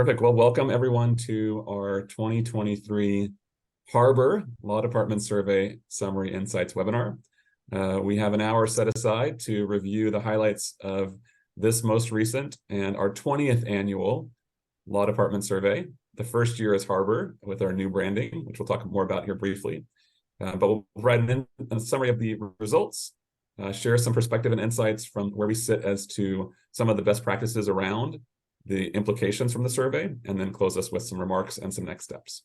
Perfect. Well, welcome everyone to our 2023 Harbor Law Department Survey Summary Insights webinar. We have an hour set aside to review the highlights of this most recent and our 20th annual Law Department Survey. The first year is Harbor with our new branding, which we'll talk more about here briefly. But we'll provide a summary of the results, share some perspective and insights from where we sit as to some of the best practices around the implications from the survey, and then close us with some remarks and some next steps.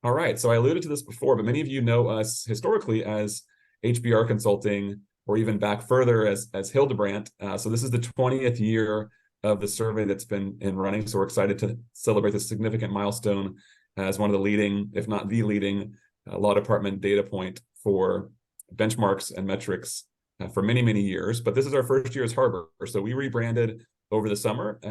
All right, so I alluded to this before, but many of you know us historically as HBR Consulting, or even back further as Hildebrandt. So this is the 20th year of the survey that's been in running, so we're excited to celebrate this significant milestone as one of the leading, if not the leading, law department data point for benchmarks and metrics for many, many years. But this is our first year as Harbor. So we rebranded over the summer.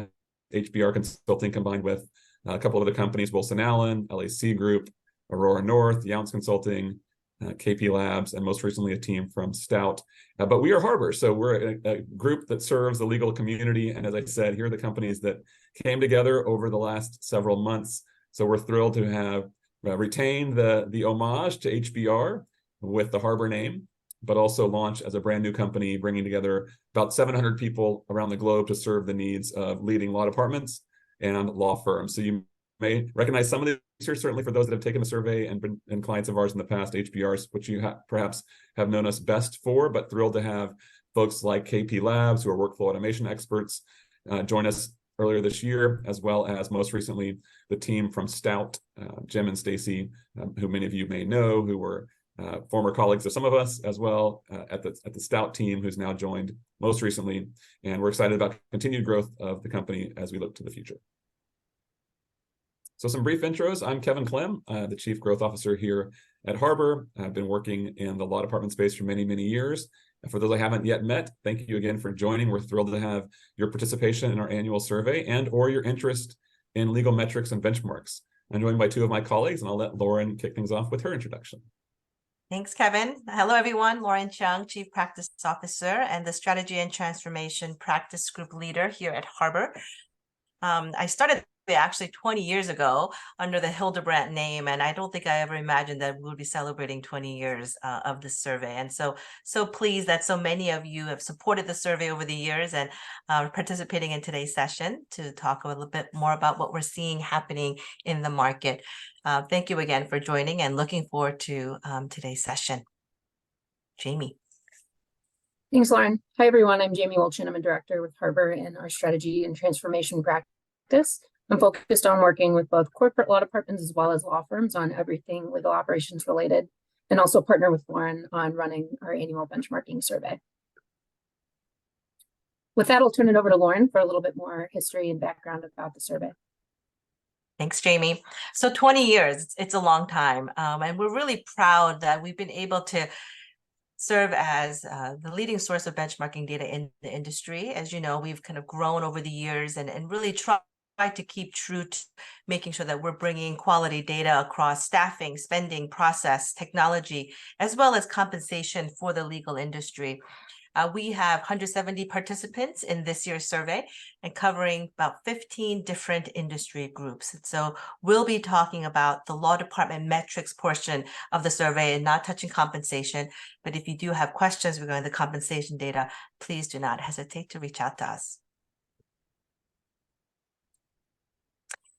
HBR Consulting combined with a couple of other companies, Wilson Allen, LAC Group, Aurora North, Younts Consulting, KP Labs, and most recently a team from Stout. But we are Harbor, so we're a group that serves the legal community. And as I said, here are the companies that came together over the last several months. So we're thrilled to have retained the homage to HBR with the Harbor name, but also launch as a brand new company, bringing together about 700 people around the globe to serve the needs of leading law departments and law firms. So you may recognize some of these here, certainly for those that have taken the survey and been clients of ours in the past, HBRs, which you perhaps have known us best for, but thrilled to have folks like KP Labs, who are workflow automation experts, join us earlier this year, as well as most recently the team from Stout, Jim and Stacy, who many of you may know, who were former colleagues of some of us as well at the Stout team, who's now joined most recently. And we're excited about continued growth of the company as we look to the future. So some brief intros. I'm Kevin Clem, the Chief Growth Officer here at Harbor. I've been working in the law department space for many, many years. And for those I haven't yet met, thank you again for joining. We're thrilled to have your participation in our annual survey and or your interest in legal metrics and benchmarks. I'm joined by two of my colleagues, and I'll let Lauren kick things off with her introduction. Thanks, Kevin. Hello, everyone. Lauren Chung, Chief Practice Officer and the Strategy and Transformation Practice Group Leader here at Harbor. I started actually 20 years ago under the Hildebrandt name, and I don't think I ever imagined that we would be celebrating 20 years of the survey. And so pleased that so many of you have supported the survey over the years and participating in today's session to talk a little bit more about what we're seeing happening in the market. Thank you again for joining and looking forward to today's session. Jamie. Thanks, Lauren. Hi, everyone. I'm Jamie Wilchin. I'm a director with Harbor in our strategy and transformation practice. I'm focused on working with both corporate law departments as well as law firms on everything legal operations related, and also partner with Lauren on running our annual benchmarking survey. With that, I'll turn it over to Lauren for a little bit more history and background about the survey. Thanks, Jamie. So 20 years, it's a long time. And we're really proud that we've been able to serve as the leading source of benchmarking data in the industry. As you know, we've kind of grown over the years and really tried to keep true to making sure that we're bringing quality data across staffing, spending, process, technology, as well as compensation for the legal industry. We have 170 participants in this year's survey and covering about 15 different industry groups. So we'll be talking about the law department metrics portion of the survey and not touching compensation. But if you do have questions regarding the compensation data, please do not hesitate to reach out to us.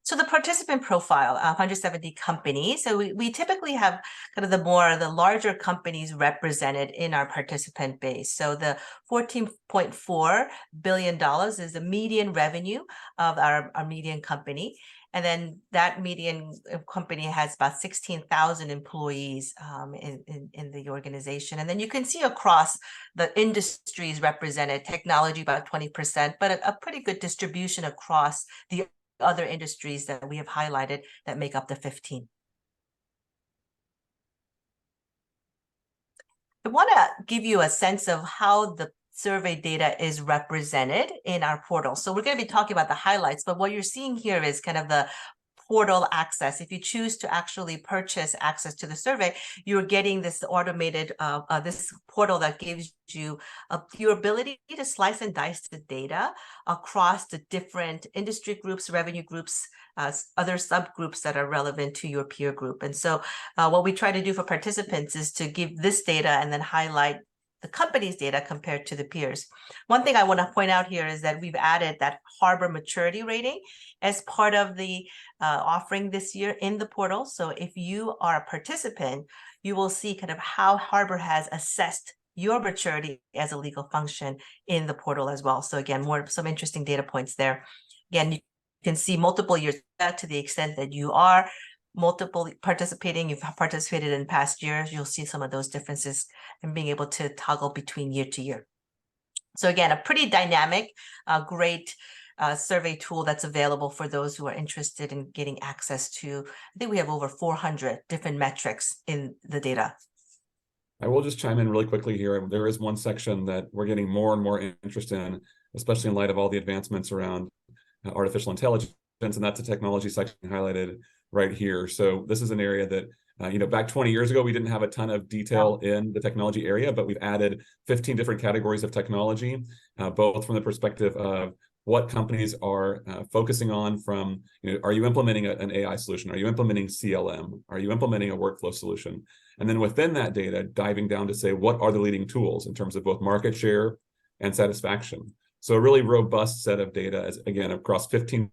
So the participant profile, 170 companies. So we typically have kind of the larger companies represented in our participant base. So the $14.4 billion is the median revenue of our median company. And then that median company has about 16,000 employees in the organization. And then you can see across the industries represented, technology about 20%, but a pretty good distribution across the other industries that we have highlighted that make up the 15. I want to give you a sense of how the survey data is represented in our portal. So we're going to be talking about the highlights, but what you're seeing here is kind of the portal access. If you choose to actually purchase access to the survey, you're getting this automated, this portal that gives you your ability to slice and dice the data across the different industry groups, revenue groups, other subgroups that are relevant to your peer group. And so what we try to do for participants is to give this data and then highlight the company's data compared to the peers. One thing I want to point out here is that we've added that Harbor maturity rating as part of the offering this year in the portal. So if you are a participant, you will see kind of how Harbor has assessed your maturity as a legal function in the portal as well. So again, some interesting data points there. Again, you can see multiple years to the extent that you are you've participated in past years, you'll see some of those differences and being able to toggle between year to year. So again, a pretty dynamic, great survey tool that's available for those who are interested in getting access to. I think we have over 400 different metrics in the data. I will just chime in really quickly here. There is one section that we're getting more and more interest in, especially in light of all the advancements around artificial intelligence, and that's a technology section highlighted right here. So this is an area that, back 20 years ago, we didn't have a ton of detail in the technology area, but we've added 15 different categories of technology, both from the perspective of what companies are focusing on from, are you implementing an AI solution? Are you implementing CLM? Are you implementing a workflow solution? And then within that data, diving down to say, what are the leading tools in terms of both market share and satisfaction? So a really robust set of data, as again, across 15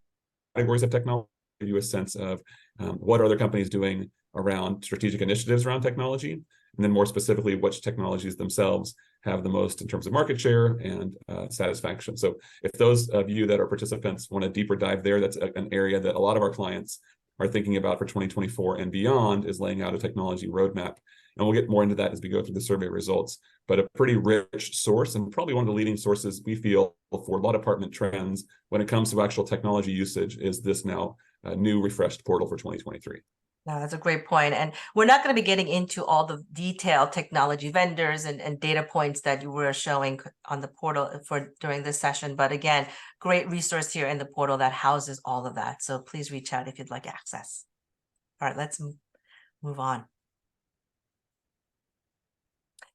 categories of technology, give you a sense of what are other companies doing around strategic initiatives around technology, and then more specifically, which technologies themselves have the most in terms of market share and satisfaction. So if those of you that are participants want a deeper dive there, that's an area that a lot of our clients are thinking about for 2024 and beyond, is laying out a technology roadmap. And we'll get more into that as we go through the survey results, but a pretty rich source, and probably one of the leading sources we feel for law department trends when it comes to actual technology usage is this now new refreshed portal for 2023. No, that's a great point. And we're not going to be getting into all the detailed technology vendors and data points that you were showing on the portal during this session. But again, great resource here in the portal that houses all of that. So please reach out if you'd like access. All right, let's move on.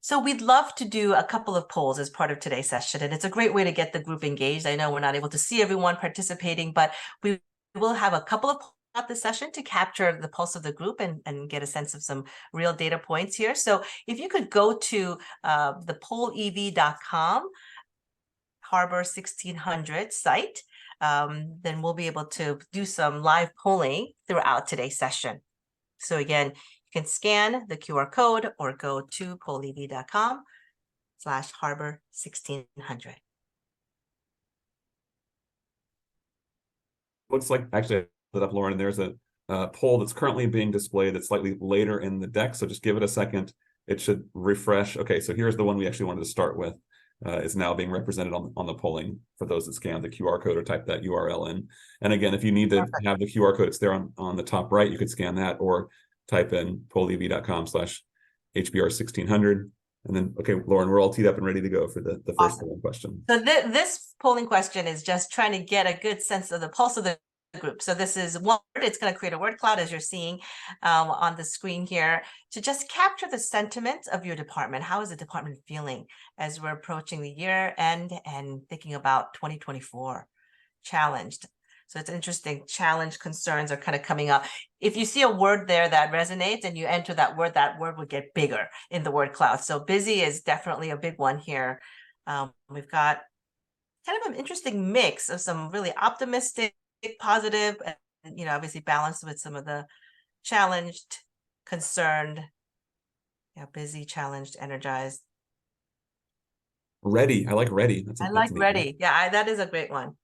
So we'd love to do a couple of polls as part of today's session, and it's a great way to get the group engaged. I know we're not able to see everyone participating, but we will have a couple of polls throughout the session to capture the pulse of the group and get a sense of some real data points here. So if you could go to the pollev.com Harbor 1600 site, then we'll be able to do some live polling throughout today's session. So again, you can scan the QR code or go to pollev.com/Harbor 1600. Looks like, actually, I put it up, Lauren, there's a poll that's currently being displayed that's slightly later in the deck. So just give it a second. It should refresh. Okay, so here's the one we actually wanted to start with. Is now being represented on the polling for those that scan the QR code or type that URL in. And again, if you need to have the QR code, it's there on the top right. You could scan that or type in pollev.com/HBR 1600. And then, okay, Lauren, we're all teed up and ready to go for the first polling question. So this polling question is just trying to get a good sense of the pulse of the group. So this is one word. It's going to create a word cloud, as you're seeing on the screen here, to just capture the sentiment of your department. How is the department feeling as we're approaching the year end and thinking about 2024? Challenged. So it's interesting. Challenge, concerns are kind of coming up. If you see a word there that resonates and you enter that word would get bigger in the word cloud. So busy is definitely a big one here. We've got kind of an interesting mix of some really optimistic, positive, and obviously balanced with some of the challenged, concerned, busy, challenged, energized. Ready. I like ready. I like ready. Yeah, that is a great one.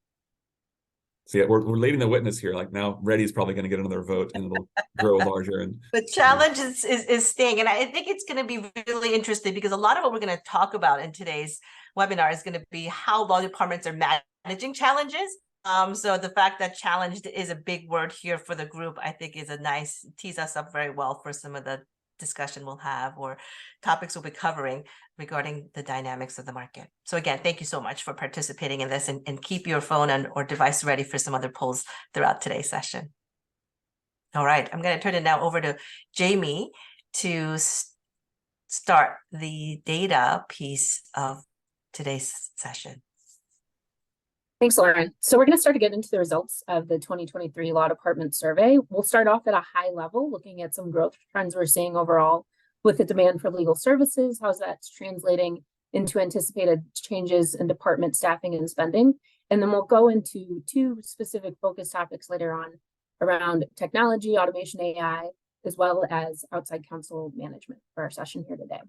So yeah, we're leading the witness here. Like now, ready is probably going to get another vote, and it'll grow larger. And the challenge is staying, and I think it's going to be really interesting because a lot of what we're going to talk about in today's webinar is going to be how law departments are managing challenges. So the fact that challenged is a big word here for the group, I think, is a nice tease us up very well for some of the discussion we'll have or topics we'll be covering regarding the dynamics of the market. So again, thank you so much for participating in this, and keep your phone or device ready for some other polls throughout today's session. All right, I'm going to turn it now over to Jamie to start the data piece of today's session. Thanks, Lauren. So we're going to start to get into the results of the 2023 Law Department survey. We'll start off at a high level, looking at some growth trends we're seeing overall with the demand for legal services, how's that's translating into anticipated changes in department staffing and spending. And then we'll go into two specific focus topics later on around technology, automation, AI, as well as outside counsel management for our session here today.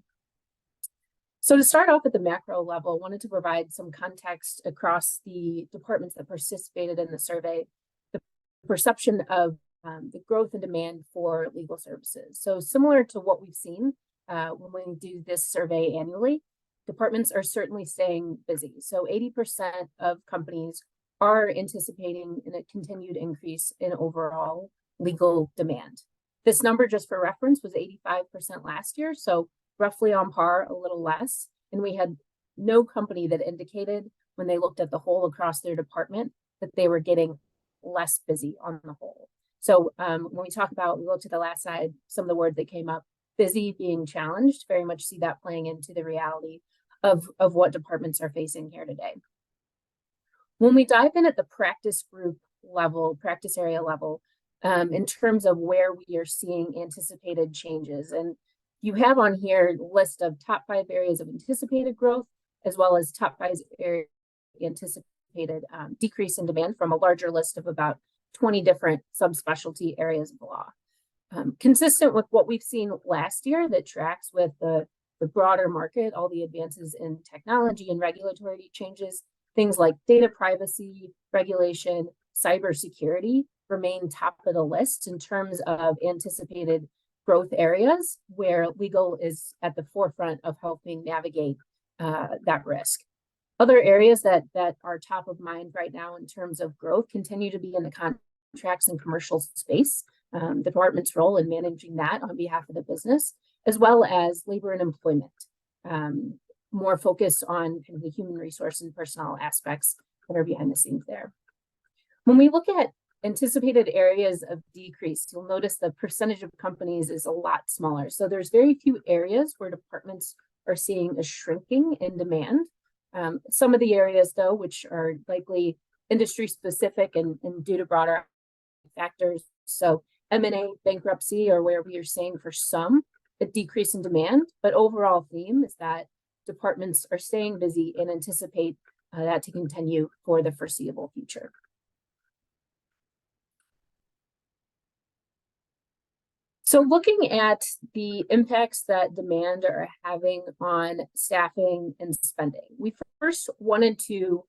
So to start off at the macro level, I wanted to provide some context across the departments that participated in the survey, the perception of the growth and demand for legal services. So similar to what we've seen when we do this survey annually, departments are certainly staying busy. So 80% of companies are anticipating a continued increase in overall legal demand. This number, just for reference, was 85% last year. So roughly on par, a little less. And we had no company that indicated when they looked at the whole across their department that they were getting less busy on the whole. So when we talk about, we looked at the last slide, some of the words that came up, busy, being challenged, very much see that playing into the reality of what departments are facing here today. When we dive in at the practice group level, practice area level, in terms of where we are seeing anticipated changes, and you have on here a list of top 5 areas of anticipated growth, as well as top 5 areas anticipated decrease in demand from a larger list of about 20 different subspecialty areas of the law. Consistent with what we've seen last year that tracks with the broader market, all the advances in technology and regulatory changes, things like data privacy, regulation, cybersecurity remain top of the list in terms of anticipated growth areas where legal is at the forefront of helping navigate that risk. Other areas that are top of mind right now in terms of growth continue to be in the contracts and commercial space, the department's role in managing that on behalf of the business, as well as labor and employment, more focused on kind of the human resource and personnel aspects that are behind the scenes there. When we look at anticipated areas of decrease, you'll notice the percentage of companies is a lot smaller. So there's very few areas where departments are seeing a shrinking in demand. Some of the areas, though, which are likely industry specific and due to broader factors, so M&A, bankruptcy, are where we are seeing for some a decrease in demand, but overall theme is that departments are staying busy and anticipate that to continue for the foreseeable future. So looking at the impacts that demand are having on staffing and spending, we first wanted to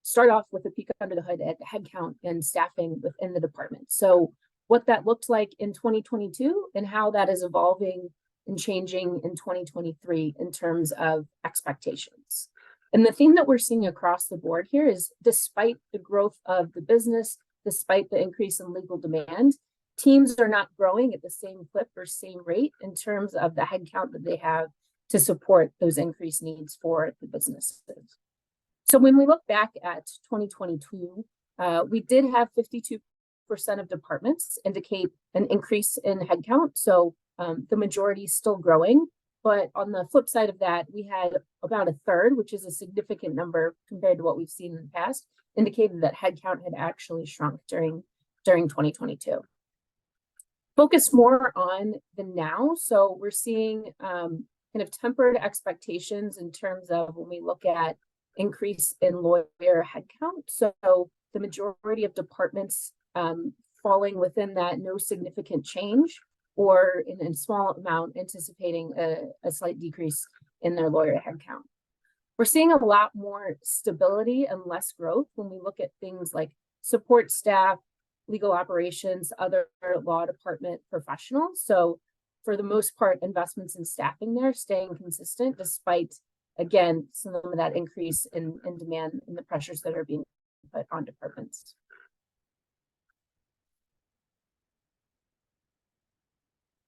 start off with a peek under the hood at headcount and staffing within the department. So what that looked like in 2022 and how that is evolving and changing in 2023 in terms of expectations. And the theme that we're seeing across the board here is despite the growth of the business, despite the increase in legal demand, teams are not growing at the same clip or same rate in terms of the headcount that they have to support those increased needs for the businesses. So when we look back at 2022, we did have 52% of departments indicate an increase in headcount. So the majority is still growing. But on the flip side of that, we had about a third, which is a significant number compared to what we've seen in the past, indicated that headcount had actually shrunk during 2022. Focus more on the now. So we're seeing kind of tempered expectations in terms of when we look at increase in lawyer headcount. So the majority of departments falling within that no significant change, or in a small amount anticipating a slight decrease in their lawyer headcount. We're seeing a lot more stability and less growth when we look at things like support staff, legal operations, other law department professionals. So for the most part, investments in staffing there staying consistent despite, again, some of that increase in demand and the pressures that are being put on departments.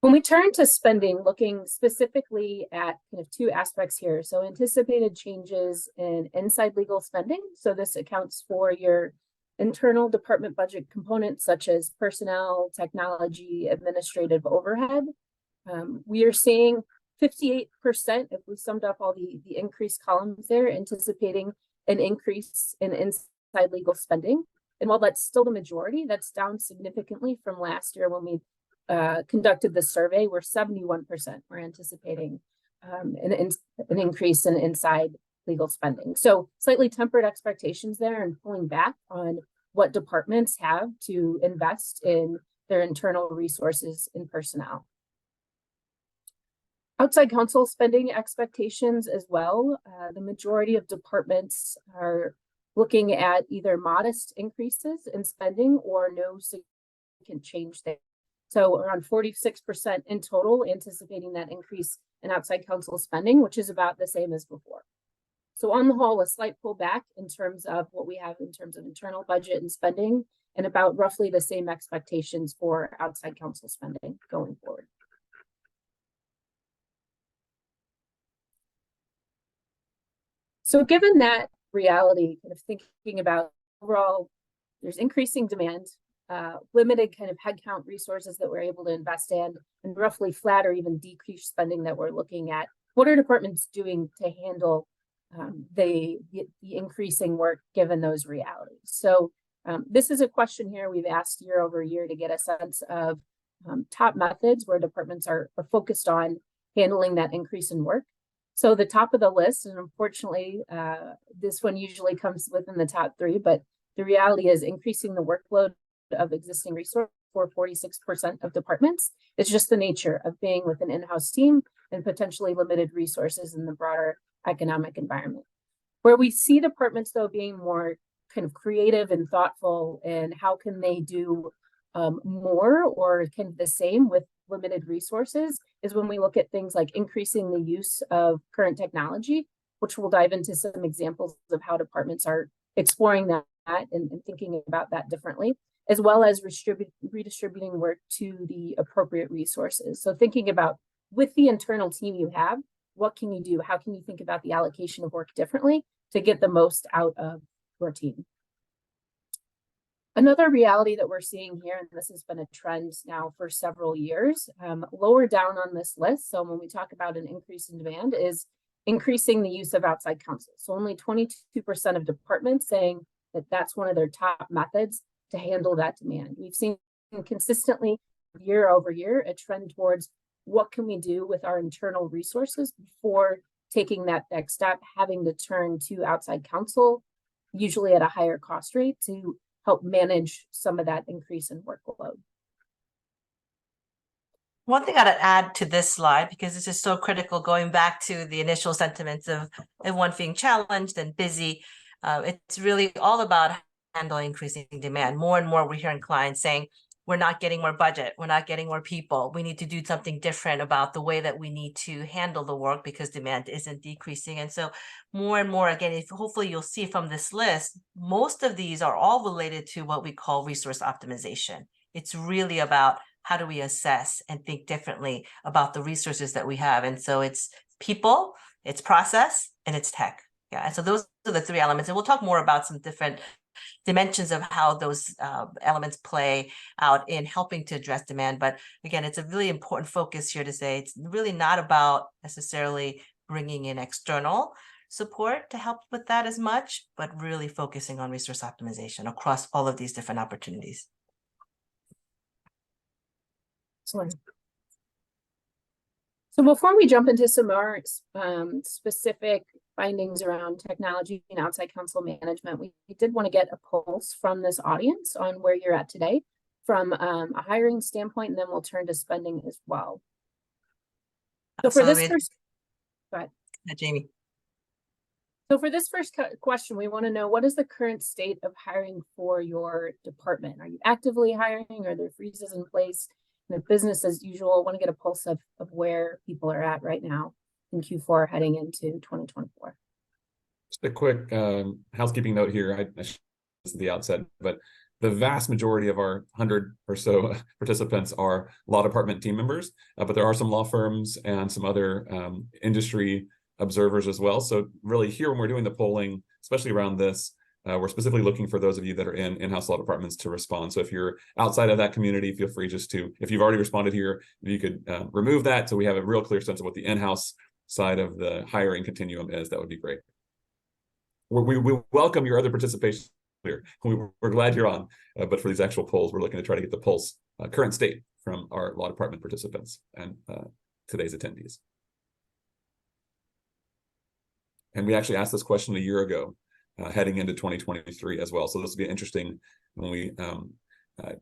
When we turn to spending, looking specifically at kind of two aspects here. So anticipated changes in inside legal spending. So this accounts for your internal department budget components such as personnel, technology, administrative overhead. We are seeing 58%, if we summed up all the increased columns there, anticipating an increase in inside legal spending. And while that's still the majority, that's down significantly from last year when we conducted the survey, where 71% were anticipating an increase in inside legal spending. So slightly tempered expectations there and pulling back on what departments have to invest in their internal resources and personnel. Outside counsel spending expectations as well. The majority of departments are looking at either modest increases in spending or no significant change there. So around 46% in total anticipating that increase in outside counsel spending, which is about the same as before. So on the whole, a slight pullback in terms of what we have in terms of internal budget and spending, and about roughly the same expectations for outside counsel spending going forward. So given that reality, kind of thinking about overall, there's increasing demand, limited kind of headcount resources that we're able to invest in, and roughly flat or even decreased spending that we're looking at. What are departments doing to handle the increasing work given those realities? So this is a question here we've asked year over year to get a sense of top methods where departments are focused on handling that increase in work. So the top of the list, and unfortunately, this one usually comes within the top three, but the reality is increasing the workload of existing resources for 46% of departments. It's just the nature of being with an in-house team and potentially limited resources in the broader economic environment. Where we see departments, though, being more kind of creative and thoughtful in how can they do more or kind of the same with limited resources is when we look at things like increasing the use of current technology, which we'll dive into some examples of how departments are exploring that and thinking about that differently, as well as redistributing work to the appropriate resources. So thinking about with the internal team you have, what can you do? How can you think about the allocation of work differently to get the most out of your team? Another reality that we're seeing here, and this has been a trend now for several years, lower down on this list, so when we talk about an increase in demand, is increasing the use of outside counsel. So only 22% of departments saying that that's one of their top methods to handle that demand. We've seen consistently year over year a trend towards what can we do with our internal resources before taking that next step, having to turn to outside counsel, usually at a higher cost rate, to help manage some of that increase in workload. One thing I'd add to this slide, because this is so critical, going back to the initial sentiments of everyone being challenged and busy, it's really all about handling increasing demand. More and more we're hearing clients saying, we're not getting more budget, we're not getting more people, we need to do something different about the way that we need to handle the work because demand isn't decreasing. And so more and more, again, if hopefully you'll see from this list, most of these are all related to what we call resource optimization. It's really about how do we assess and think differently about the resources that we have. And so it's people, it's process, and it's tech. Yeah, and so those are the three elements. And we'll talk more about some different dimensions of how those elements play out in helping to address demand. But again, it's a really important focus here to say it's really not about necessarily bringing in external support to help with that as much, but really focusing on resource optimization across all of these different opportunities. Excellent. So before we jump into some more specific findings around technology and outside counsel management, we did want to get a pulse from this audience on where you're at today from a hiring standpoint, and then we'll turn to spending as well. So for this first, go ahead. Jamie. So for this first question, we want to know, what is the current state of hiring for your department? Are you actively hiring? Are there freezes in place? And if business as usual, want to get a pulse of where people are at right now in Q4 heading into 2024. Just a quick housekeeping note here. I should this at the outset, but the vast majority of our 100 or so participants are law department team members, but there are some law firms and some other industry observers as well. So really here when we're doing the polling, especially around this, we're specifically looking for those of you that are in in-house law departments to respond. So if you're outside of that community, feel free just to, if you've already responded here, you could remove that so we have a real clear sense of what the in-house side of the hiring continuum is. That would be great. We welcome your other participation here. We're glad you're on, but for these actual polls, we're looking to try to get the pulse, current state from our law department participants and today's attendees. And we actually asked this question a year ago, heading into 2023 as well. So this will be interesting when we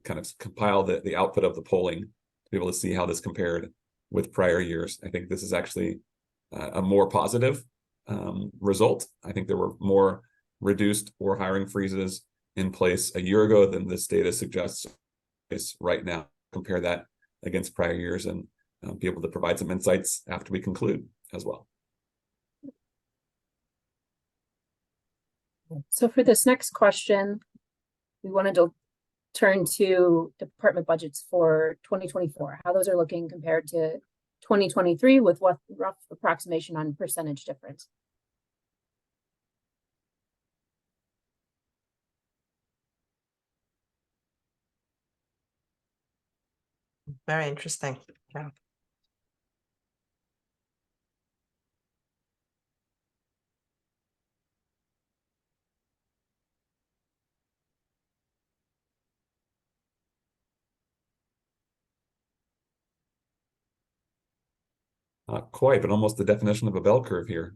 kind of compile the output of the polling to be able to see how this compared with prior years. I think this is actually a more positive result. I think there were more reduced or hiring freezes in place a year ago than this data suggests is right now. Compare that against prior years and be able to provide some insights after we conclude as well. So for this next question, we wanted to turn to department budgets for 2024, how those are looking compared to 2023 with what rough approximation on percentage difference. Very interesting. Yeah. Not quite, but almost the definition of a bell curve here.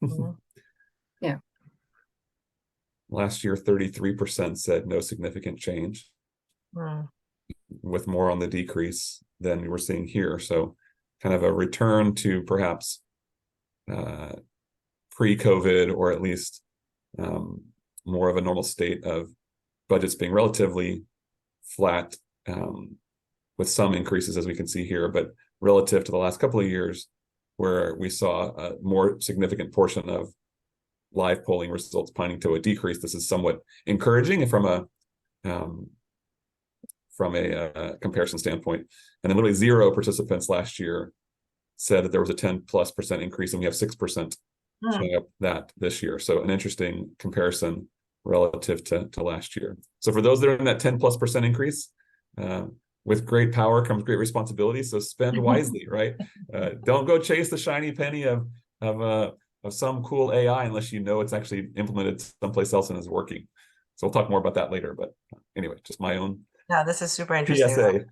Mhm. Yeah. Last year, 33% said no significant change, Mm. with more on the decrease than we're seeing here. So kind of a return to perhaps pre-COVID, or at least more of a normal state of budgets being relatively flat, with some increases as we can see here, but relative to the last couple of years where we saw a more significant portion of live polling results pointing to a decrease. This is somewhat encouraging from a comparison standpoint. And then literally 0 participants last year said that there was a 10+% increase, and we have 6% showing up that this year. So an interesting comparison relative to last year. So for those that are in that 10+% increase, with great power comes great responsibility. So spend wisely, right? Don't go chase the shiny penny of some cool AI unless you know it's actually implemented someplace else and is working. So we'll talk more about that later. But anyway, just my own Yeah, this is super interesting. PSA.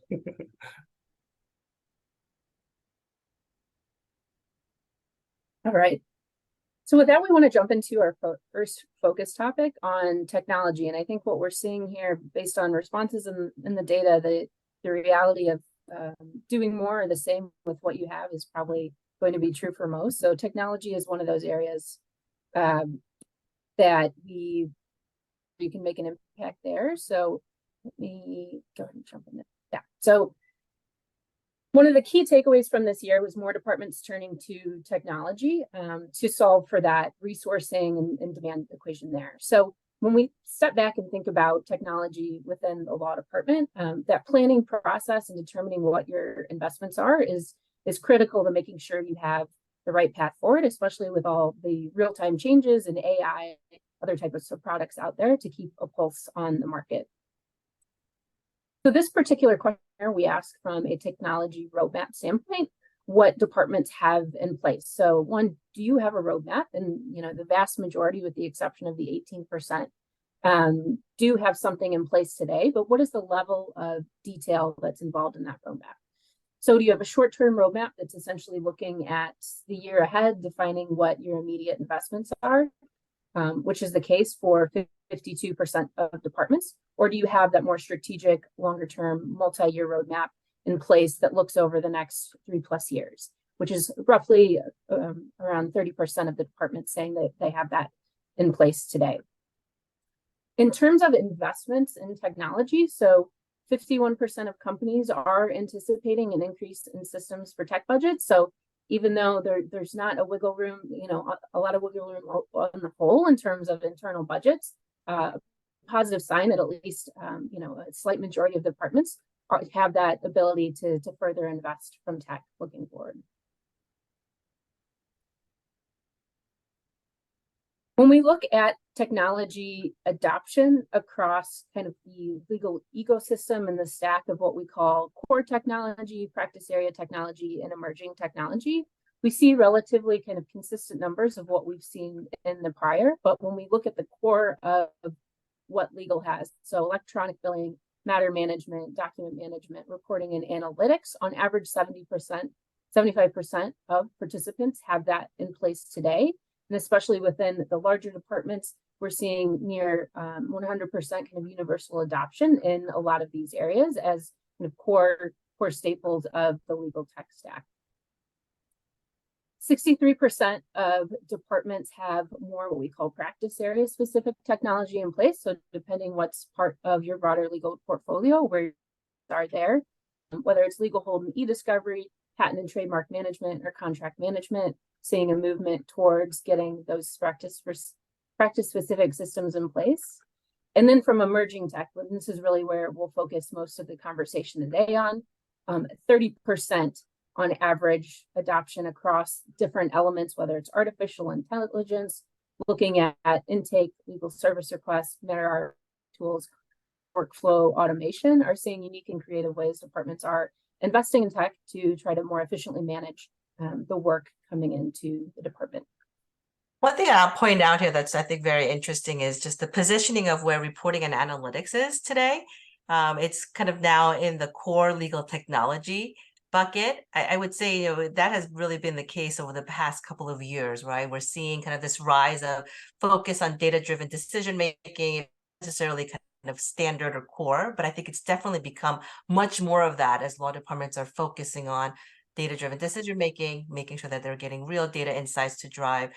All right. So with that, we want to jump into our first focus topic on technology. And I think what we're seeing here, based on responses in the data, the reality of doing more or the same with what you have is probably going to be true for most. So technology is one of those areas that you can make an impact there. So let me go ahead and jump in there. Yeah. So one of the key takeaways from this year was more departments turning to technology to solve for that resourcing and demand equation there. So when we step back and think about technology within the law department, that planning process and determining what your investments are is critical to making sure you have the right path forward, especially with all the real-time changes in AI, other types of products out there to keep a pulse on the market. So this particular question we asked from a technology roadmap standpoint, what departments have in place. So one, do you have a roadmap? And the vast majority, with the exception of the 18%, do have something in place today, but what is the level of detail that's involved in that roadmap? So do you have a short-term roadmap that's essentially looking at the year ahead, defining what your immediate investments are, which is the case for 52% of departments? Or do you have that more strategic, longer-term, multi-year roadmap in place that looks over the next 3+ years, which is roughly around 30% of the departments saying that they have that in place today? In terms of investments in technology, so 51% of companies are anticipating an increase in systems for tech budgets. So even though there's not a wiggle room, a lot of wiggle room on the whole in terms of internal budgets, positive sign that at least a slight majority of departments have that ability to further invest from tech looking forward. When we look at technology adoption across kind of the legal ecosystem and the stack of what we call core technology, practice area technology, and emerging technology, we see relatively kind of consistent numbers of what we've seen in the prior. But when we look at the core of what legal has, so electronic billing, matter management, document management, reporting, and analytics, on average 70%, 75% of participants have that in place today. And especially within the larger departments, we're seeing near 100% kind of universal adoption in a lot of these areas as kind of core staples of the legal tech stack. 63% of departments have more what we call practice area specific technology in place. So depending what's part of your broader legal portfolio, where you are there, whether it's legal hold and e-discovery, patent and trademark management, or contract management, seeing a movement towards getting those practice specific systems in place. And then from emerging tech, and this is really where we'll focus most of the conversation today on, 30% on average adoption across different elements, whether it's artificial intelligence, looking at intake, legal service requests, matter tools, workflow automation, are seeing unique and creative ways departments are investing in tech to try to more efficiently manage the work coming into the department. One thing I'll point out here that's I think very interesting is just the positioning of where reporting and analytics is today. It's kind of now in the core legal technology bucket. I would say, that has really been the case over the past couple of years, right? We're seeing kind of this rise of focus on data-driven decision making, necessarily kind of standard or core, but I think it's definitely become much more of that as law departments are focusing on data-driven decision making, making sure that they're getting real data insights to drive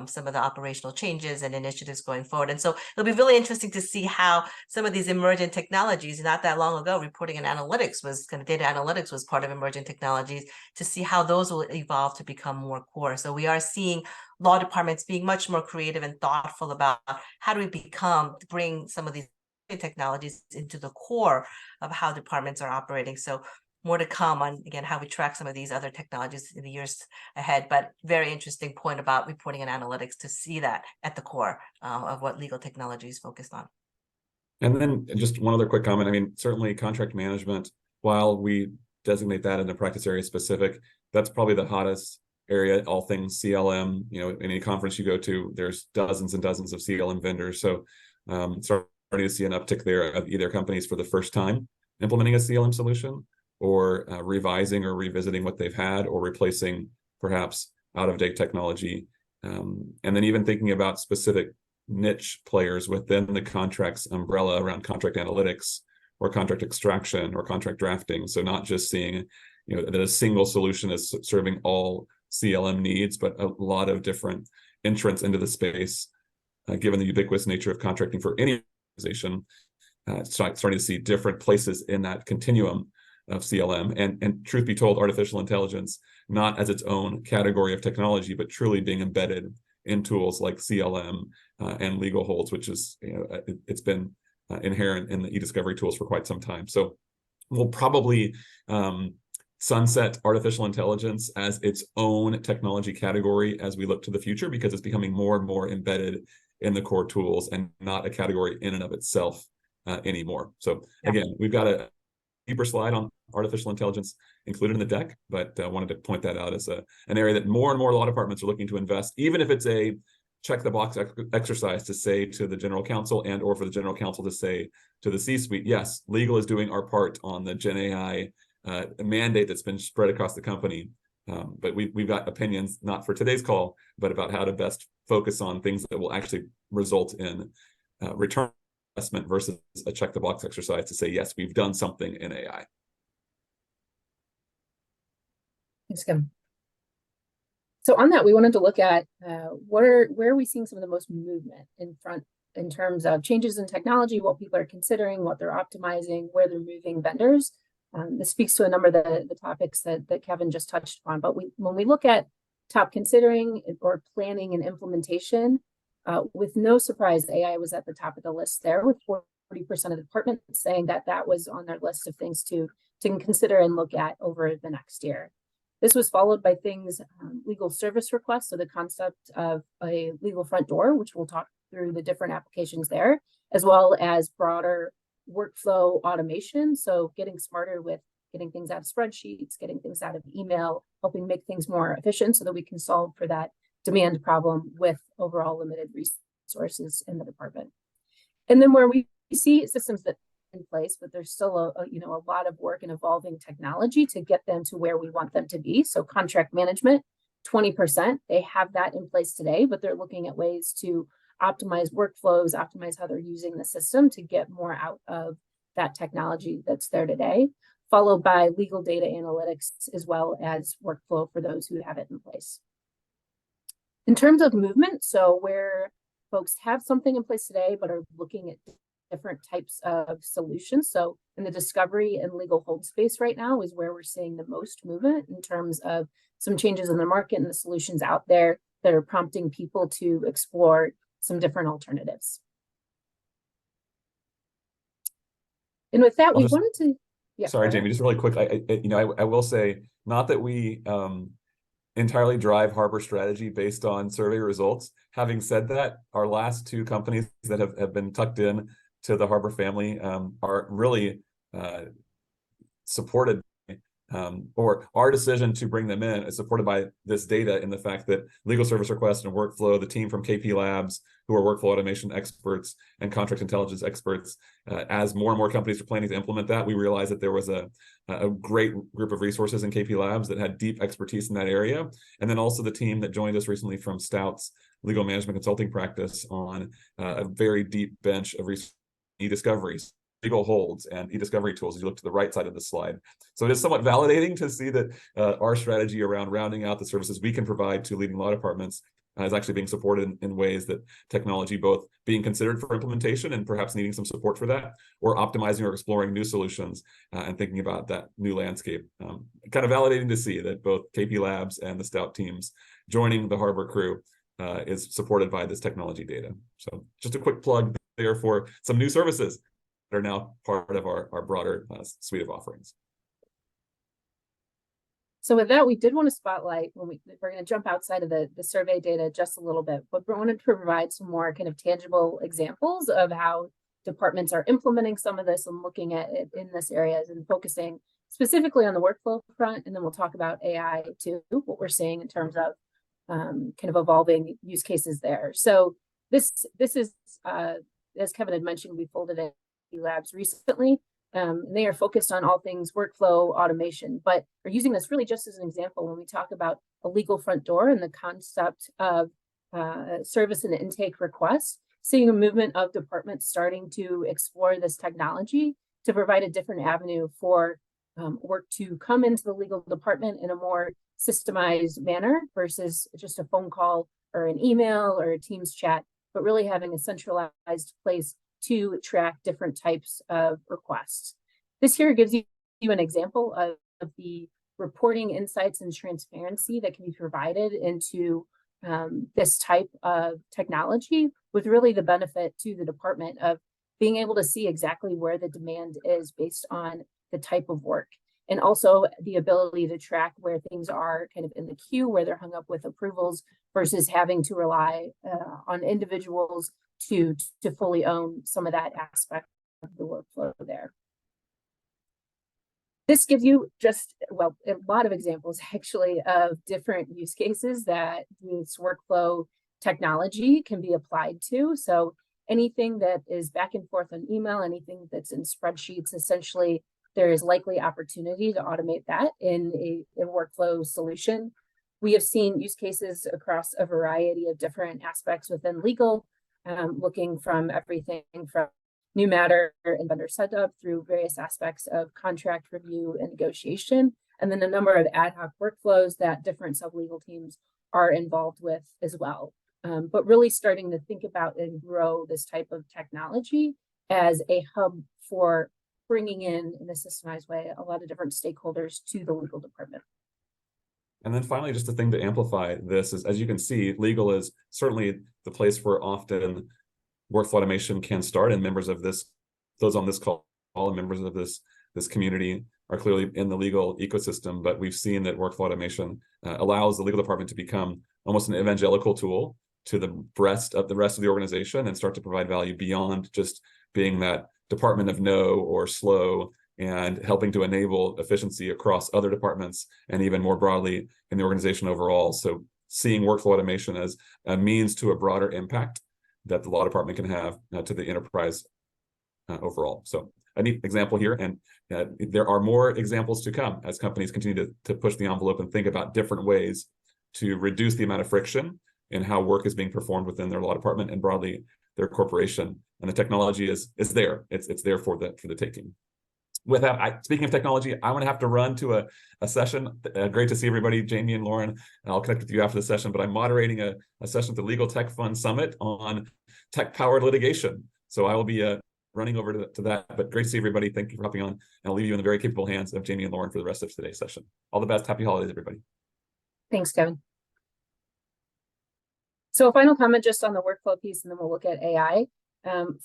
some of the operational changes and initiatives going forward. And so it'll be really interesting to see how some of these emergent technologies, not that long ago, reporting and analytics was kind of data analytics was part of emergent technologies, to see how those will evolve to become more core. So we are seeing law departments being much more creative and thoughtful about how do we bring some of these technologies into the core of how departments are operating. So more to come on, again, how we track some of these other technologies in the years ahead, but very interesting point about reporting and analytics to see that at the core of what legal technology is focused on. And then just one other quick comment. I mean, certainly contract management, while we designate that in the practice area specific, that's probably the hottest area, all things CLM. Any conference you go to, there's dozens and dozens of CLM vendors. So starting to see an uptick there of either companies for the first time implementing a CLM solution, or revising or revisiting what they've had, or replacing perhaps out-of-date technology. And then even thinking about specific niche players within the contracts umbrella around contract analytics or contract extraction or contract drafting. So not just seeing that a single solution is serving all CLM needs, but a lot of different entrants into the space, given the ubiquitous nature of contracting for any organization, starting to see different places in that continuum of CLM, and truth be told, artificial intelligence not as its own category of technology, but truly being embedded in tools like CLM and legal holds, which is it's been inherent in the e-discovery tools for quite some time. So we'll probably sunset artificial intelligence as its own technology category as we look to the future, because it's becoming more and more embedded in the core tools and not a category in and of itself anymore. So again, we've got a deeper slide on artificial intelligence included in the deck, but I wanted to point that out as an area that more and more law departments are looking to invest, even if it's a check the box exercise to say to the general counsel and or for the general counsel to say to the C-suite, yes, legal is doing our part on the Gen AI mandate that's been spread across the company. But we've got opinions, not for today's call, but about how to best focus on things that will actually result in return investment versus a check the box exercise to say, yes, we've done something in AI. Thanks, Kim. So on that, we wanted to look at where are we seeing some of the most movement in terms of changes in technology, what people are considering, what they're optimizing, where they're moving vendors. This speaks to a number of the topics that Kevin just touched on. But when we look at top considering or planning and implementation, with no surprise, AI was at the top of the list there, with 40% of the departments saying that was on their list of things to consider and look at over the next year. This was followed by things, legal service requests, so the concept of a legal front door, which we'll talk through the different applications there, as well as broader workflow automation. So getting smarter with getting things out of spreadsheets, getting things out of email, helping make things more efficient so that we can solve for that demand problem with overall limited resources in the department. And then where we see systems that are in place, but there's still a lot of work in evolving technology to get them to where we want them to be. So contract management, 20%, they have that in place today, but they're looking at ways to optimize workflows, optimize how they're using the system to get more out of that technology that's there today, followed by legal data analytics as well as workflow for those who have it in place. In terms of movement, so where folks have something in place today, but are looking at different types of solutions. So in the discovery and legal hold space right now is where we're seeing the most movement in terms of some changes in the market and the solutions out there that are prompting people to explore some different alternatives. And with that, we wanted to, yeah. Sorry, Jamie, just really quick. I will say, not that we entirely drive Harbor strategy based on survey results. Having said that, our last two companies that have been tucked in to the Harbor family are really supported, or our decision to bring them in is supported by this data in the fact that legal service request and workflow, the team from KP Labs, who are workflow automation experts and contract intelligence experts, as more and more companies are planning to implement that, we realized that there was a great group of resources in KP Labs that had deep expertise in that area. And then also the team that joined us recently from Stout's legal management consulting practice on a very deep bench of e-discoveries, legal holds, and e-discovery tools as you look to the right side of the slide. So it is somewhat validating to see that our strategy around rounding out the services we can provide to leading law departments is actually being supported in ways that technology both being considered for implementation and perhaps needing some support for that, or optimizing or exploring new solutions and thinking about that new landscape. Kind of validating to see that both KP Labs and the Stout teams joining the Harbor crew is supported by this technology data. So just a quick plug there for some new services that are now part of our broader suite of offerings. So with that, we did want to spotlight, when we're going to jump outside of the survey data just a little bit, but we wanted to provide some more kind of tangible examples of how departments are implementing some of this and looking at it in this areas and focusing specifically on the workflow front. And then we'll talk about AI too, what we're seeing in terms of kind of evolving use cases there. So this is, as Kevin had mentioned, we folded in Labs recently. And they are focused on all things workflow automation, but we're using this really just as an example when we talk about a legal front door and the concept of service and intake requests, seeing a movement of departments starting to explore this technology to provide a different avenue for work to come into the legal department in a more systemized manner versus just a phone call or an email or a Teams chat, but really having a centralized place to track different types of requests. This here gives you an example of the reporting insights and transparency that can be provided into this type of technology, with really the benefit to the department of being able to see exactly where the demand is based on the type of work, and also the ability to track where things are kind of in the queue, where they're hung up with approvals versus having to rely on individuals to fully own some of that aspect of the workflow there. This gives you just, well, a lot of examples actually of different use cases that this workflow technology can be applied to. So anything that is back and forth on email, anything that's in spreadsheets, essentially there is likely opportunity to automate that in a workflow solution. We have seen use cases across a variety of different aspects within legal, looking from everything from new matter and vendor setup through various aspects of contract review and negotiation, and then a number of ad hoc workflows that different sub-legal teams are involved with as well. But really starting to think about and grow this type of technology as a hub for bringing in a systemized way a lot of different stakeholders to the legal department. And then finally, just a thing to amplify this is, as you can see, legal is certainly the place where often workflow automation can start, and members of this, those on this call and members of this this community are clearly in the legal ecosystem, but we've seen that workflow automation allows the legal department to become almost an evangelical tool to the rest of the organization and start to provide value beyond just being that department of no or slow, and helping to enable efficiency across other departments and even more broadly in the organization overall. So seeing workflow automation as a means to a broader impact that the law department can have to the enterprise overall. So a neat example here, and there are more examples to come as companies continue to push the envelope and think about different ways to reduce the amount of friction in how work is being performed within their law department and broadly their corporation. And the technology is there. It's there for the taking. With that, speaking of technology, I'm going to have to run to a session. Great to see everybody, Jamie and Lauren. I'll connect with you after the session, but I'm moderating a session at the Legal Tech Fund Summit on tech-powered litigation. So I will be running over to that, but great to see everybody. Thank you for hopping on, and I'll leave you in the very capable hands of Jamie and Lauren for the rest of today's session. All the best. Happy holidays, everybody. Thanks, Kevin. So a final comment just on the workflow piece, and then we'll look at AI.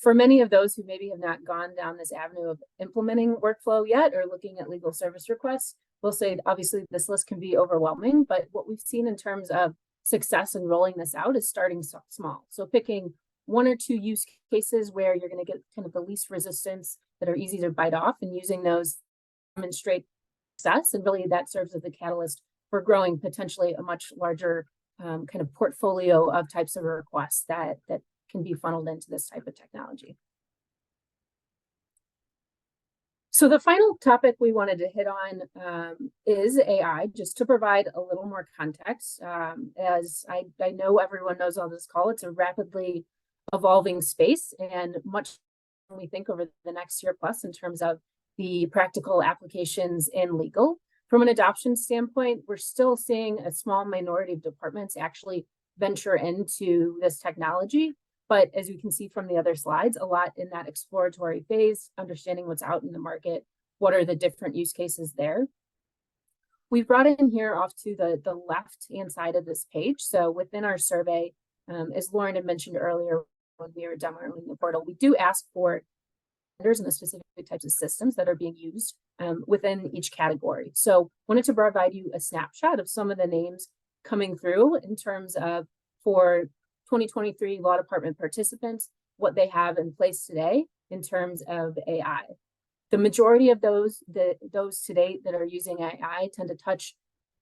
For many of those who maybe have not gone down this avenue of implementing workflow yet or looking at legal service requests, we'll say obviously this list can be overwhelming, but what we've seen in terms of success in rolling this out is starting small. So picking 1 or 2 use cases where you're going to get kind of the least resistance that are easy to bite off, and using those to demonstrate success. And really that serves as the catalyst for growing potentially a much larger kind of portfolio of types of requests that can be funneled into this type of technology. So the final topic we wanted to hit on is AI, just to provide a little more context. As I know everyone knows on this call, it's a rapidly evolving space, and much when we think over the next year plus in terms of the practical applications in legal. From an adoption standpoint, we're still seeing a small minority of departments actually venture into this technology. But as you can see from the other slides, a lot in that exploratory phase, understanding what's out in the market, what are the different use cases there. We've brought in here off to the left-hand side of this page. So within our survey, as Lauren had mentioned earlier, when we were demoing the portal, we do ask for vendors and the specific types of systems that are being used within each category. So wanted to provide you a snapshot of some of the names coming through in terms of for 2023 law department participants, what they have in place today in terms of AI. The majority of those today that are using AI tend to touch,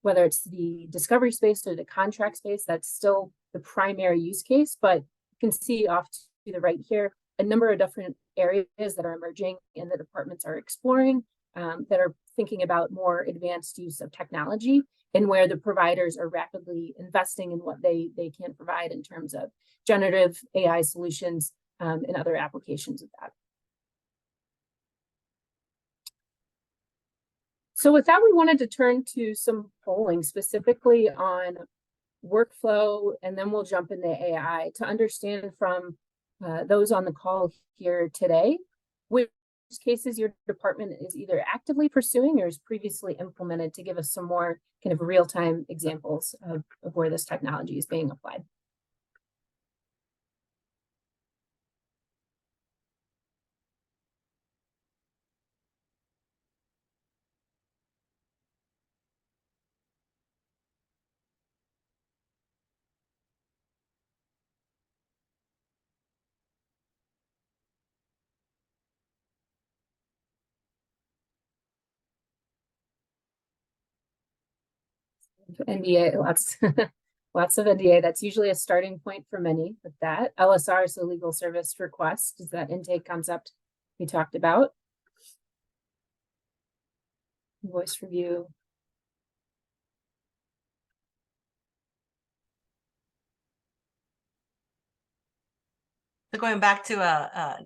whether it's the discovery space or the contract space, that's still the primary use case. But you can see off to the right here, a number of different areas that are emerging and the departments are exploring that are thinking about more advanced use of technology, and where the providers are rapidly investing in what they can provide in terms of generative AI solutions and other applications of that. So with that, we wanted to turn to some polling specifically on workflow, and then we'll jump into AI to understand from those on the call here today, which cases your department is either actively pursuing or is previously implemented, to give us some more kind of real-time examples of where this technology is being applied. NDA, lots of NDA. That's usually a starting point for many with that. LSR, so legal service request, is that intake concept we talked about. Voice review. So going back to a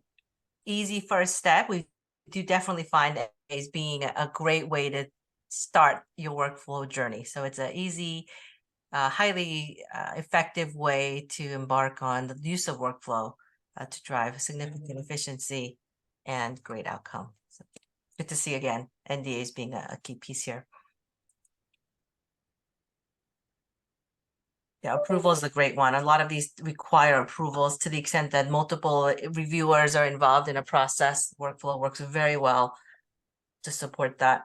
easy first step, we do definitely find it as being a great way to start your workflow journey. So it's an easy, highly effective way to embark on the use of workflow to drive significant efficiency and great outcome. So good to see again, NDAs being a key piece here. Yeah, approval is a great one. A lot of these require approvals to the extent that multiple reviewers are involved in a process. Workflow works very well to support that.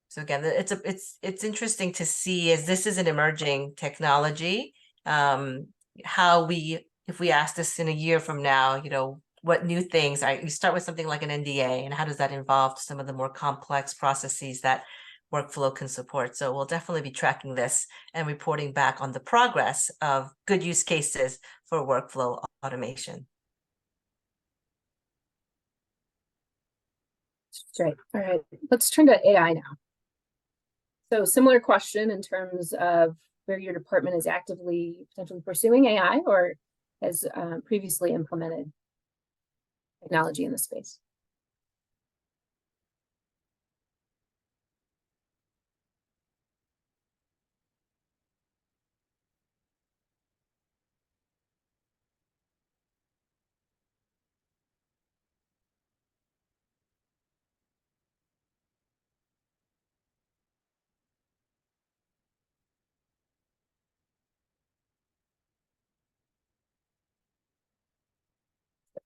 So again, it's interesting to see, as this is an emerging technology, how if we ask this in a year from now, what new things you start with something like an NDA, and how does that involve some of the more complex processes that workflow can support. So we'll definitely be tracking this and reporting back on the progress of good use cases for workflow automation. Great. All right, let's turn to AI now. So similar question in terms of where your department is actively potentially pursuing AI or has previously implemented technology in the space.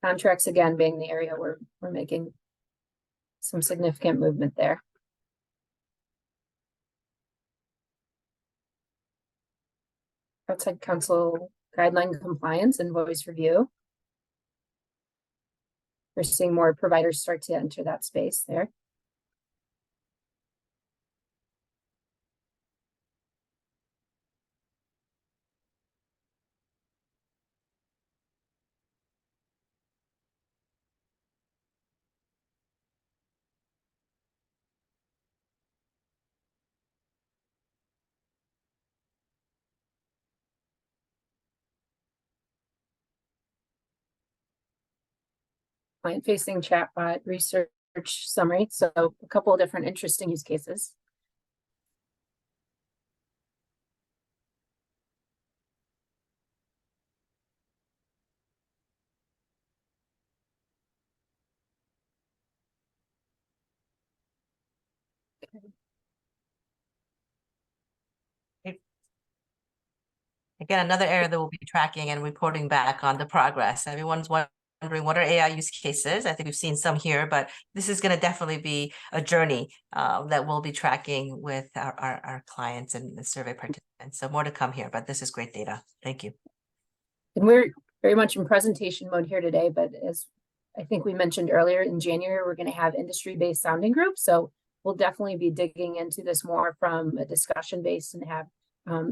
Contracts, again, being the area where we're making some significant movement there. Outside counsel guideline compliance and voice review. We're seeing more providers start to enter that space there. Client-facing chatbot research summary. So a couple of different interesting use cases. Again, another area that we'll be tracking and reporting back on the progress. Everyone's wondering, what are AI use cases? I think we've seen some here, but this is going to definitely be a journey that we'll be tracking with our clients and the survey participants. So more to come here, but this is great data. Thank you. And we're very much in presentation mode here today, but as I think we mentioned earlier, in January, we're going to have industry-based sounding groups. So we'll definitely be digging into this more from a discussion base and have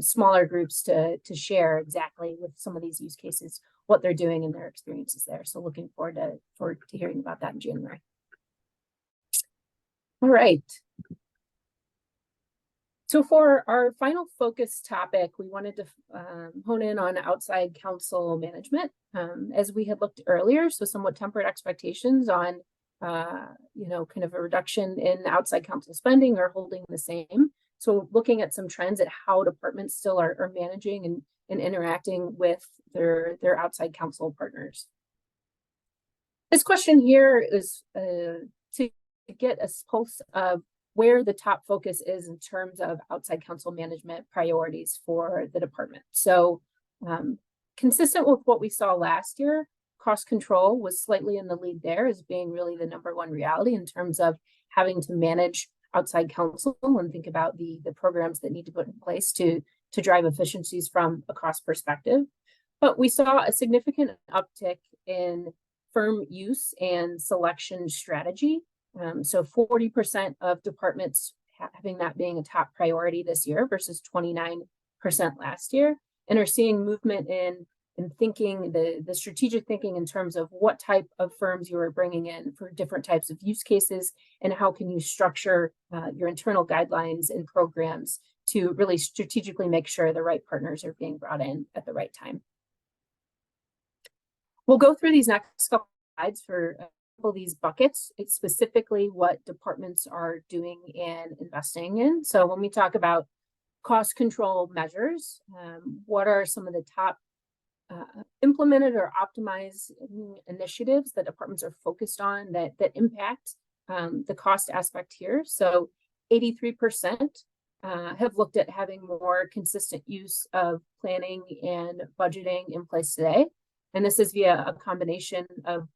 smaller groups to share exactly with some of these use cases, what they're doing and their experiences there. So looking forward to hearing about that in January. All right. So for our final focus topic, we wanted to hone in on outside counsel management, as we had looked earlier. So somewhat tempered expectations on, kind of a reduction in outside counsel spending or holding the same. So looking at some trends at how departments still are managing and interacting with their outside counsel partners. This question here is to get a pulse of where the top focus is in terms of outside counsel management priorities for the department. So consistent with what we saw last year, cost control was slightly in the lead there as being really the #1 reality in terms of having to manage outside counsel and think about the programs that need to put in place to drive efficiencies from a cost perspective. But we saw a significant uptick in firm use and selection strategy. So 40% of departments having that being a top priority this year versus 29% last year, and are seeing movement in thinking, the strategic thinking in terms of what type of firms you are bringing in for different types of use cases, and how can you structure your internal guidelines and programs to really strategically make sure the right partners are being brought in at the right time. We'll go through these next couple slides for a couple of these buckets. It's specifically what departments are doing and investing in. So when we talk about cost control measures, what are some of the top implemented or optimized initiatives that departments are focused on that impact the cost aspect here? So 83% have looked at having more consistent use of planning and budgeting in place today. And this is via a combination of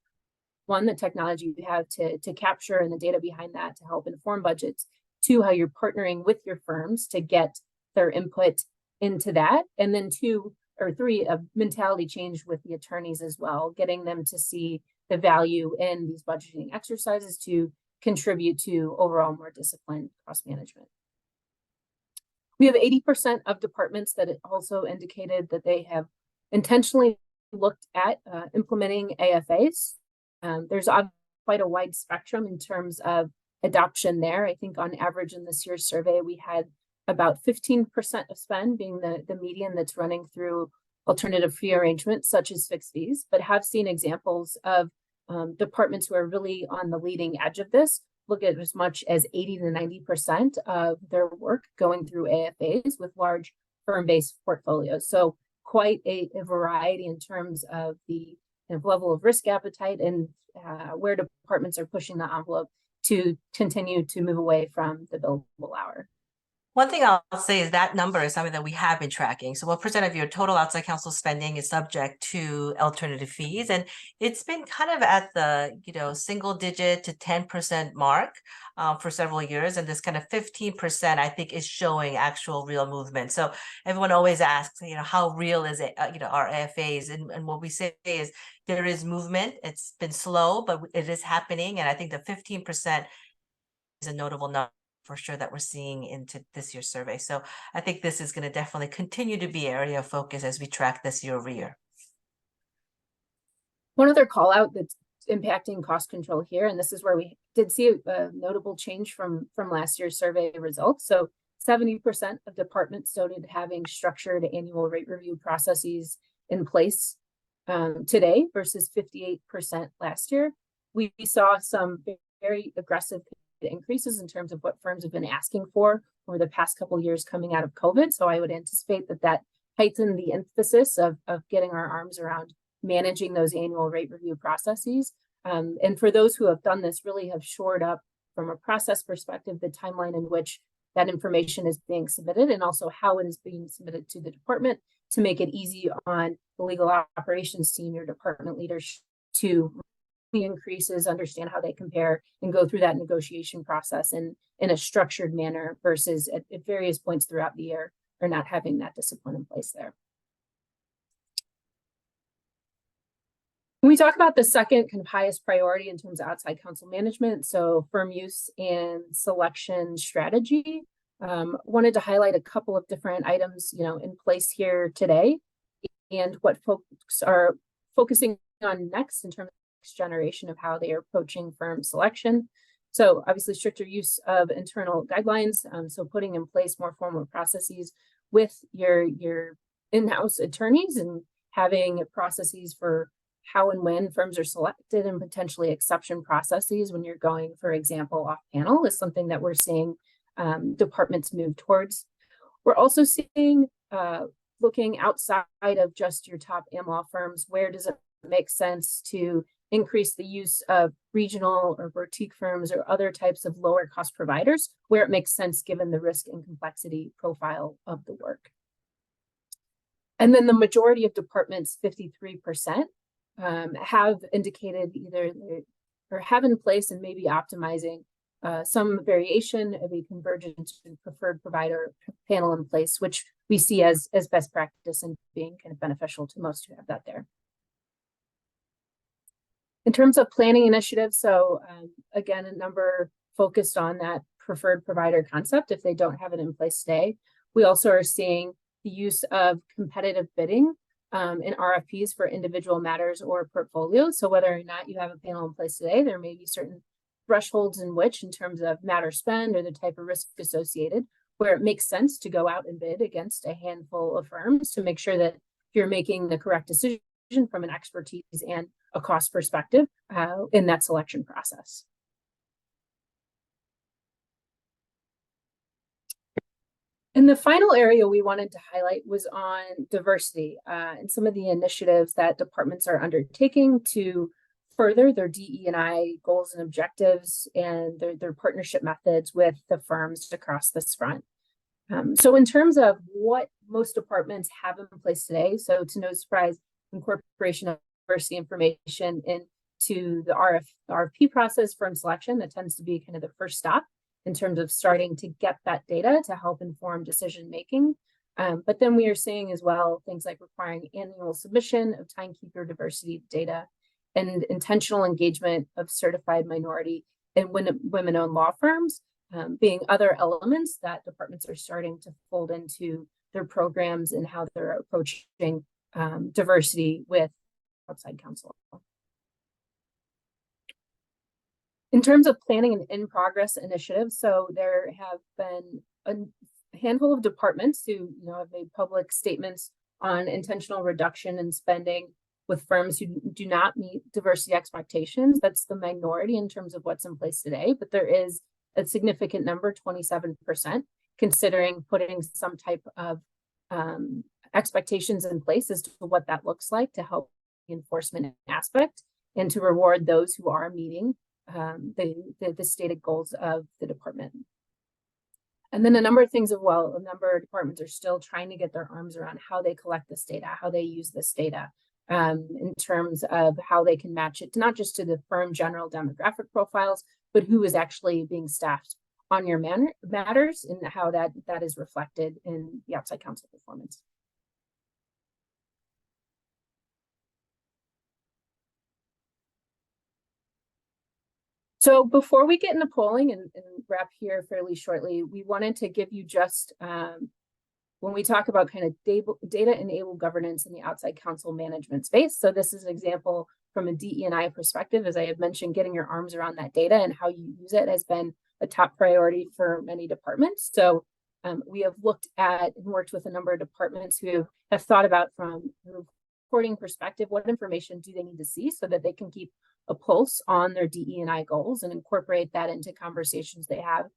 one, the technology you have to capture and the data behind that to help inform budgets. Two, how you're partnering with your firms to get their input into that. And then two or three, a mentality change with the attorneys as well, getting them to see the value in these budgeting exercises to contribute to overall more disciplined cost management. We have 80% of departments that also indicated that they have intentionally looked at implementing AFAs. There's quite a wide spectrum in terms of adoption there. I think on average in this year's survey, we had about 15% of spend being the median that's running through alternative fee arrangements such as fixed fees, but have seen examples of departments who are really on the leading edge of this, look at as much as 80 to 90% of their work going through AFAs with large firm-based portfolios. So quite a variety in terms of the kind of level of risk appetite and where departments are pushing the envelope to continue to move away from the billable hour. One thing I'll say is that number is something that we have been tracking. So what percent of your total outside counsel spending is subject to alternative fees? And it's been kind of at the, single digit to 10% mark for several years. And this kind of 15%, I think, is showing actual real movement. So everyone always asks, how real is it, our AFAs? And what we say is there is movement. It's been slow, but it is happening. And I think the 15% is a notable number for sure that we're seeing into this year's survey. So I think this is going to definitely continue to be area of focus as we track this year over year. One other call out that's impacting cost control here, and this is where we did see a notable change from last year's survey results. So 70% of departments noted having structured annual rate review processes in place today versus 58% last year. We saw some very aggressive increases in terms of what firms have been asking for over the past couple of years coming out of COVID. So I would anticipate that heightened the emphasis of getting our arms around managing those annual rate review processes. And for those who have done this, really have shored up from a process perspective, the timeline in which that information is being submitted and also how it is being submitted to the department to make it easy on the legal operations team, your department leaders to the increases, understand how they compare, and go through that negotiation process in a structured manner versus at various points throughout the year or not having that discipline in place there. When we talk about the second kind of highest priority in terms of outside counsel management, so firm use and selection strategy, wanted to highlight a couple of different items, in place here today and what folks are focusing on next in terms of generation of how they are approaching firm selection. So obviously stricter use of internal guidelines. So putting in place more formal processes with your in-house attorneys and having processes for how and when firms are selected and potentially exception processes when you're going, for example, off panel is something that we're seeing departments move towards. We're also seeing looking outside of just your top AM law firms, where does it make sense to increase the use of regional or boutique firms or other types of lower cost providers where it makes sense given the risk and complexity profile of the work. And then the majority of departments, 53%, have indicated either or have in place and maybe optimizing some variation of a convergent and preferred provider panel in place, which we see as best practice and being kind of beneficial to most who have that there. In terms of planning initiatives, so again, a number focused on that preferred provider concept if they don't have it in place today. We also are seeing the use of competitive bidding in RFPs for individual matters or portfolios. So whether or not you have a panel in place today, there may be certain thresholds in which, in terms of matter spend or the type of risk associated, where it makes sense to go out and bid against a handful of firms to make sure that you're making the correct decision from an expertise and a cost perspective in that selection process. And the final area we wanted to highlight was on diversity and some of the initiatives that departments are undertaking to further their DE&I goals and objectives and their partnership methods with the firms across this front. So in terms of what most departments have in place today, so to no surprise, incorporation of diversity information in to the RFP process, firm selection. That tends to be kind of the first stop in terms of starting to get that data to help inform decision making. But then we are seeing as well things like requiring annual submission of timekeeper diversity data and intentional engagement of certified minority and women-owned law firms, being other elements that departments are starting to fold into their programs and how they're approaching diversity with outside counsel. In terms of planning and in-progress initiatives, so there have been a handful of departments who have made public statements on intentional reduction in spending with firms who do not meet diversity expectations. That's the minority in terms of what's in place today, but there is a significant number, 27%, considering putting some type of expectations in place as to what that looks like to help the enforcement aspect and to reward those who are meeting the stated goals of the department. And then a number of things as well, a number of departments are still trying to get their arms around how they collect this data, how they use this data, in terms of how they can match it, not just to the firm general demographic profiles, but who is actually being staffed on your matters and how that is reflected in the outside counsel performance. So before we get into polling and wrap here fairly shortly, we wanted to give you just, when we talk about kind of data-enabled governance in the outside counsel management space. So this is an example from a DE&I perspective. As I had mentioned, getting your arms around that data and how you use it has been a top priority for many departments. So we have looked at and worked with a number of departments who have thought about from a reporting perspective, what information do they need to see so that they can keep a pulse on their DE&I goals and incorporate that into conversations they have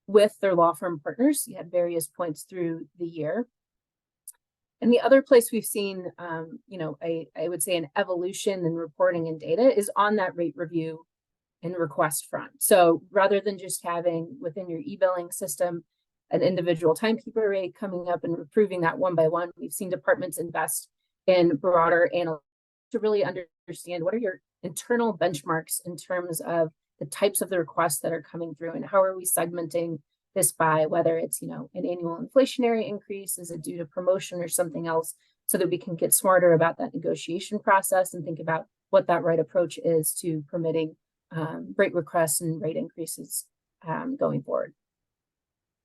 with their law firm partners at various points through the year. And the other place we've seen, I would say an evolution in reporting and data is on that rate review and request front. So rather than just having within your e-billing system an individual timekeeper rate coming up and approving that one by one, we've seen departments invest in broader analytics to really understand what are your internal benchmarks in terms of the types of the requests that are coming through and how are we segmenting this by whether it's, an annual inflationary increase, is it due to promotion or something else, so that we can get smarter about that negotiation process and think about what that right approach is to permitting rate requests and rate increases going forward.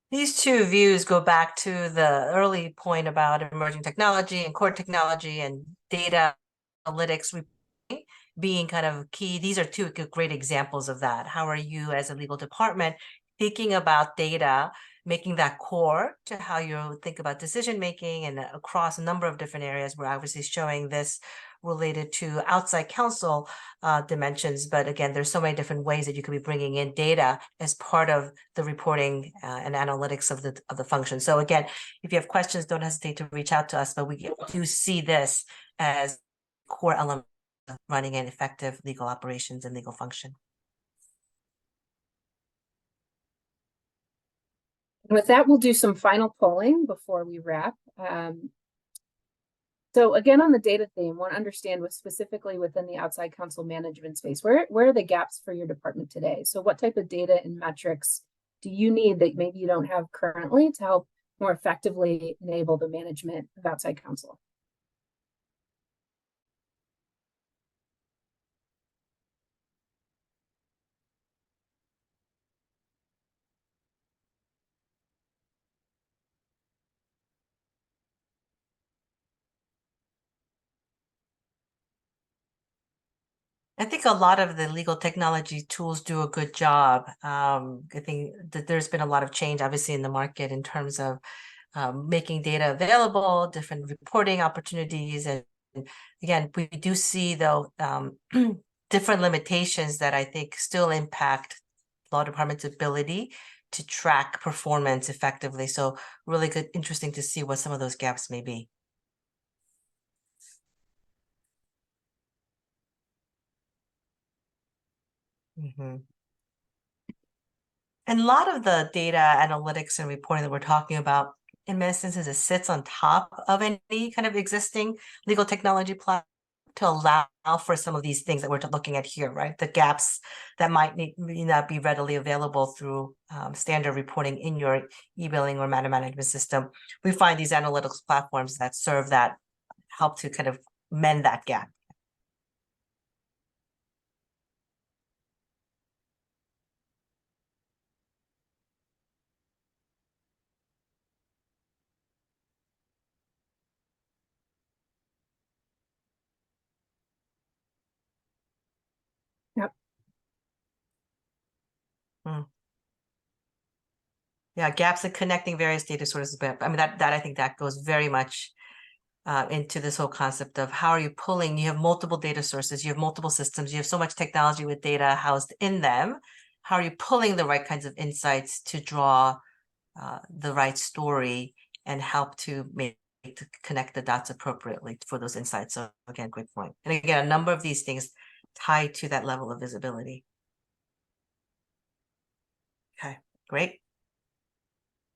These two views go back to the early point about emerging technology and core technology and data analytics reporting being kind of key. These are two great examples of that. How are you as a legal department thinking about data, making that core to how you think about decision making and across a number of different areas? We're obviously showing this related to outside counsel dimensions, but again, there's so many different ways that you could be bringing in data as part of the reporting and analytics of the function. So again, if you have questions, don't hesitate to reach out to us, but we do see this as core element of running an effective legal operations and legal function. With that, we'll do some final polling before we wrap. So again, on the data theme, want to understand what specifically within the outside counsel management space, where are the gaps for your department today? So what type of data and metrics do you need that maybe you don't have currently to help more effectively enable the management of outside counsel? I think a lot of the legal technology tools do a good job. I think that there's been a lot of change, obviously, in the market in terms of making data available, different reporting opportunities. And again, we do see, though, different limitations that I think still impact law department's ability to track performance effectively. So really good, interesting to see what some of those gaps may be. Mm-hmm. And a lot of the data analytics and reporting that we're talking about, in many instances, it sits on top of any kind of existing legal technology platform. to allow for some of these things that we're looking at here, right? The gaps that may not be readily available through standard reporting in your e-billing or matter management system. We find these analytics platforms that serve that, help to kind of mend that gap. Yep. Yeah, gaps in connecting various data sources. But I mean, that I think that goes very much into this whole concept of how are you pulling, you have multiple data sources, you have multiple systems, you have so much technology with data housed in them. How are you pulling the right kinds of insights to draw the right story and help to connect the dots appropriately for those insights? So again, great point. And again, a number of these things tie to that level of visibility. Okay, great.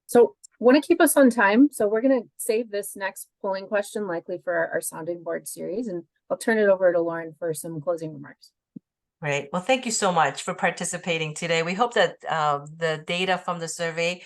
So want to keep us on time. So we're going to save this next polling question likely for our sounding board series. And I'll turn it over to Lauren for some closing remarks. Great. Well, thank you so much for participating today. We hope that the data from the survey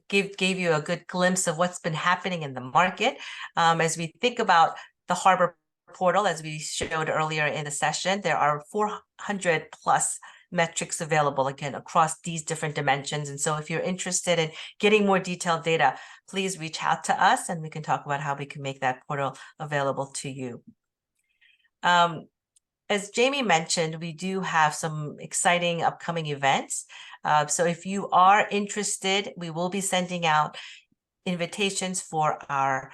gave you a good glimpse of what's been happening in the market. As we think about the Harbor portal, as we showed earlier in the session, there are 400 plus metrics available, again, across these different dimensions. And so if you're interested in getting more detailed data, please reach out to us and we can talk about how we can make that portal available to you. As Jamie mentioned, we do have some exciting upcoming events. So if you are interested, we will be sending out invitations for our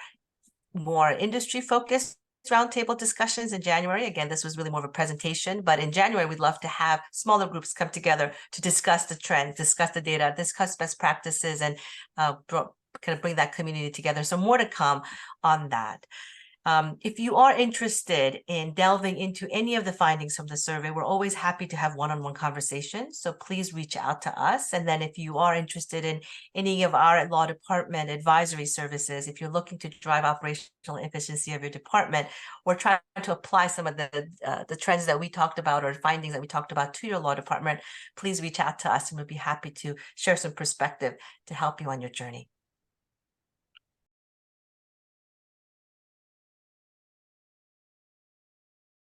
more industry-focused roundtable discussions in January. Again, this was really more of a presentation, but in January, we'd love to have smaller groups come together to discuss the trends, discuss the data, discuss best practices, and kind of bring that community together. So more to come on that. If you are interested in delving into any of the findings from the survey, we're always happy to have one-on-one conversations. So please reach out to us. And then if you are interested in any of our law department advisory services, if you're looking to drive operational efficiency of your department or trying to apply some of the trends that we talked about or findings that we talked about to your law department, please reach out to us and we'll be happy to share some perspective to help you on your journey.